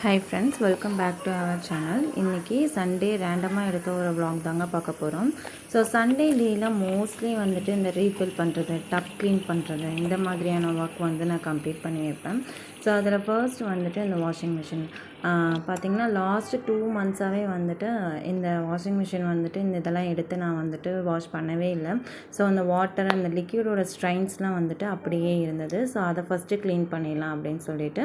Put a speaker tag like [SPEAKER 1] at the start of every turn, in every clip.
[SPEAKER 1] Hi friends, welcome back to our channel. இன்றைக்கி Sunday ரேண்டமாக எடுத்த ஒரு vlog தாங்க பார்க்க போகிறோம். ஸோ சண்டே டேயில் மோஸ்ட்லி வந்துட்டு இந்த ரீஃபில் பண்ணுறது, டப் க்ளீன் பண்ணுறது, இந்த மாதிரியான ஒர்க் வந்து நான் கம்ப்ளீட் பண்ணி வைப்பேன். ஸோ அதில் ஃபர்ஸ்ட் வந்துட்டு இந்த வாஷிங் மிஷின் பார்த்திங்கன்னா லாஸ்ட்டு 2 மந்த்ஸாகவே வந்துட்டு இந்த வாஷிங் மிஷின் வந்துட்டு இந்த இதெல்லாம் எடுத்து நான் வந்துட்டு வாஷ் பண்ணவே இல்லை. ஸோ அந்த வாட்டர், அந்த லிக்யூடோட ஸ்ட்ரைன்ஸ்லாம் வந்துட்டு அப்படியே இருந்தது. ஸோ அதை ஃபஸ்ட்டு க்ளீன் பண்ணிடலாம் அப்படின்னு சொல்லிட்டு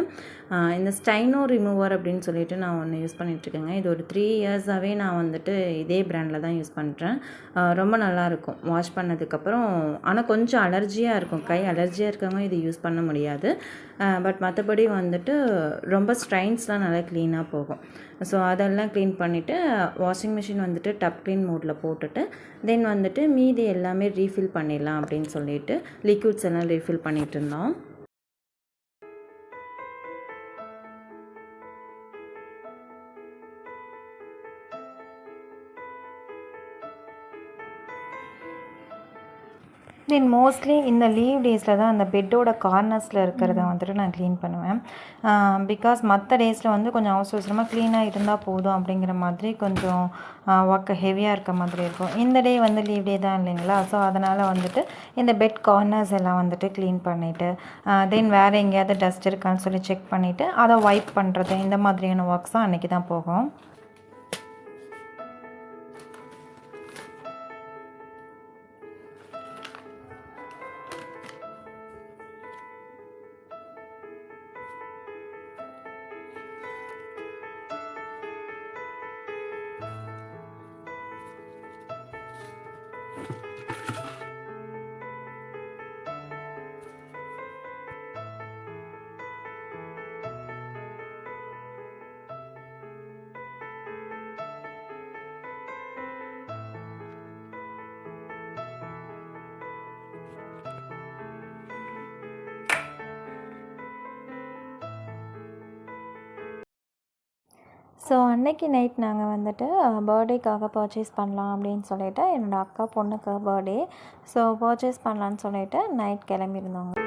[SPEAKER 1] இந்த ஸ்டைனோ ரிமூவர் அப்படின்னு சொல்லிட்டு நான் ஒன்று யூஸ் பண்ணிகிட்ருக்கேங்க. இது ஒரு 3 இயர்ஸாகவே நான் வந்துட்டு இதே பிராண்டில் தான் யூஸ் பண்ணுறேன். ரொம்ப நல்லாயிருக்கும் வாஷ் பண்ணதுக்கப்புறம். ஆனால் கொஞ்சம் அலர்ஜியாக இருக்கும், கை அலர்ஜியாக இருக்கவங்க இது யூஸ் பண்ண முடியாது. பட் மற்றபடி வந்துட்டு ரொம்ப ஸ்ட்ரைன்ஸ்லாம் நல்லா க்ளீனாக போகும். ஸோ அதெல்லாம் க்ளீன் பண்ணிவிட்டு வாஷிங் மிஷின் வந்துட்டு டப் க்ளீன் மோடில் போட்டுட்டு தென் வந்துட்டு மீதி எல்லாமே ரீஃபில் பண்ணிடலாம் அப்படின்னு சொல்லிட்டு லிக்விட்ஸ் எல்லாம் ரீஃபில் பண்ணிகிட்டு இருந்தோம். தென் மோஸ்ட்லி இந்த லீவ் டேஸில் தான் அந்த பெட்டோட கார்னர்ஸில் இருக்கிறத வந்துட்டு நான் க்ளீன் பண்ணுவேன். பிகாஸ் மற்ற டேஸில் வந்து கொஞ்சம் அவசரமாக க்ளீனாக இருந்தால் போதும் அப்படிங்கிற மாதிரி கொஞ்சம் ஒர்க் ஹெவியாக இருக்க மாதிரி இருக்கும். இந்த டே வந்து லீவ் டே தான் இல்லைங்களா. ஸோ அதனால் வந்துட்டு இந்த பெட் கார்னர்ஸ் எல்லாம் வந்துட்டு க்ளீன் பண்ணிவிட்டு தென் வேறு எங்கேயாவது டஸ்ட் இருக்கான்னு சொல்லி செக் பண்ணிவிட்டு அதை வைப் பண்ணுறது, இந்த மாதிரியான ஒர்க்ஸ் தான் அன்றைக்கி தான் போகும். ஸோ அன்னைக்கு நைட் நாங்கள் வந்துட்டு பர்த்டேக்காக பர்ச்சேஸ் பண்ணலாம் அப்படின்னு சொல்லிட்டு, என்னோடய அக்கா பொண்ணுக்கு பர்த்டே. ஸோ பர்ச்சேஸ் பண்ணலான்னு சொல்லிட்டு நைட் கிளம்பியிருந்தோங்க.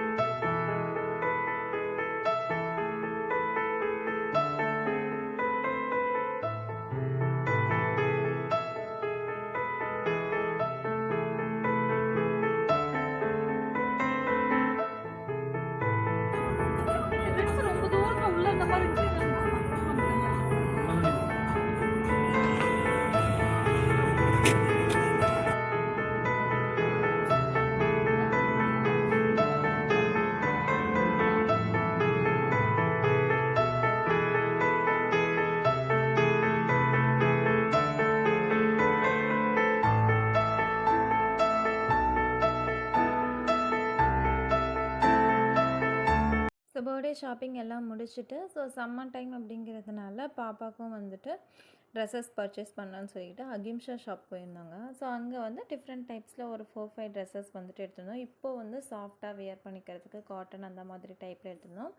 [SPEAKER 1] ஸோ பர்த்டே ஷாப்பிங் எல்லாம் முடிச்சுட்டு, ஸோ சம்மர் டைம் அப்படிங்கிறதுனால பாப்பாவுக்கும் வந்துட்டு ட்ரெஸ்ஸஸ் பர்ச்சேஸ் பண்ணலான்னு சொல்லிட்டு அகிம்ஷா ஷாப் போயிருந்தாங்க. ஸோ அங்கே வந்து டிஃப்ரெண்ட் டைப்ஸில் ஒரு 4-5 ட்ரெஸ்ஸஸ் வந்துட்டு எடுத்திருந்தோம். இப்போது வந்து சாஃப்டாக வியர் பண்ணிக்கிறதுக்கு காட்டன் அந்த மாதிரி டைப்பில் எடுத்திருந்தோம்.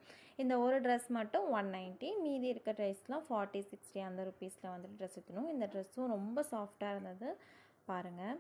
[SPEAKER 1] இந்த ஒரு ட்ரெஸ் மட்டும் 190, மீதி இருக்க ட்ரெஸ்லாம் 40-60 அந்த ருப்பீஸில் வந்துட்டு ட்ரெஸ் எடுத்துனோம். இந்த ட்ரெஸ்ஸும் ரொம்ப சாஃப்டாக இருந்தது, பாருங்கள்.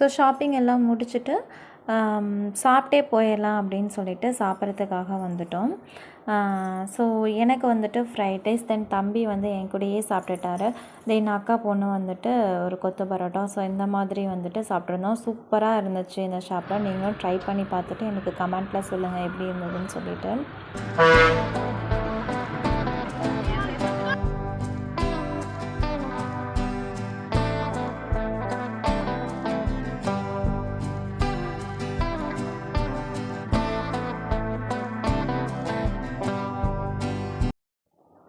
[SPEAKER 1] ஸோ ஷாப்பிங் எல்லாம் முடிச்சுட்டு சாப்பிட்டே போயிடலாம் அப்படின்னு சொல்லிட்டு சாப்பிட்றதுக்காக வந்துட்டோம். ஸோ எனக்கு வந்துட்டு ஃப்ரைட் ரைஸ், தென் தம்பி வந்து என் கூடயே சாப்பிட்டுட்டாரு. தென் அக்கா பொண்ணு வந்துட்டு ஒரு கொத்து பரோட்டா. ஸோ இந்த மாதிரி வந்துட்டு சாப்பிட்ருந்தோம். சூப்பராக இருந்துச்சு இந்த ஷாப்பில். நீங்களும் ட்ரை பண்ணி பார்த்துட்டு எனக்கு கமெண்ட்டில் சொல்லுங்கள் எப்படி இருந்ததுன்னு சொல்லிட்டு.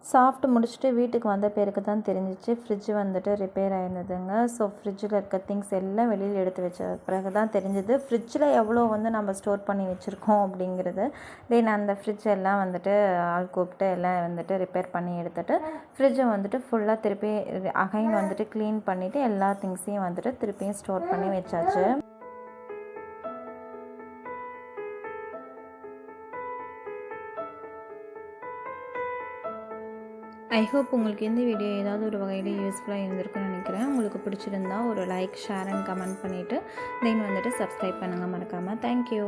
[SPEAKER 1] சாப்பிட்டு முடிச்சுட்டு வீட்டுக்கு வந்த பிறகு தான் தெரிஞ்சிச்சு ஃப்ரிட்ஜ் வந்துட்டு ரிப்பேர் ஆயிருந்ததுங்க. ஸோ ஃப்ரிட்ஜில் இருக்க திங்ஸ் எல்லாம் வெளியில் எடுத்து வச்ச பிறகு தான் தெரிஞ்சுது ஃப்ரிட்ஜில் எவ்வளோ வந்து நம்ம ஸ்டோர் பண்ணி வச்சுருக்கோம் அப்படிங்கிறது. தென் அந்த ஃப்ரிட்ஜ் எல்லாம் வந்துட்டு ஆள் கூப்பிட்டு எல்லாம் வந்துட்டு ரிப்பேர் பண்ணி எடுத்துகிட்டு ஃப்ரிட்ஜை வந்துட்டு ஃபுல்லாக திருப்பி அகைன் வந்துட்டு க்ளீன் பண்ணிவிட்டு எல்லா திங்ஸையும் வந்துட்டு திருப்பியும் ஸ்டோர் பண்ணி வச்சாச்சு. ஐ ஹோப் உங்களுக்கு இந்த வீடியோ ஏதாவது ஒரு வகையில் யூஸ்ஃபுல்லாக இருந்திருக்குன்னு நினைக்கிறேன். உங்களுக்கு பிடிச்சிருந்தா ஒரு லைக், ஷேர் அண்ட் கமெண்ட் பண்ணிவிட்டு தென் வந்துட்டு சப்ஸ்கிரைப் பண்ணுங்கள் மறக்காமல். தேங்க்யூ.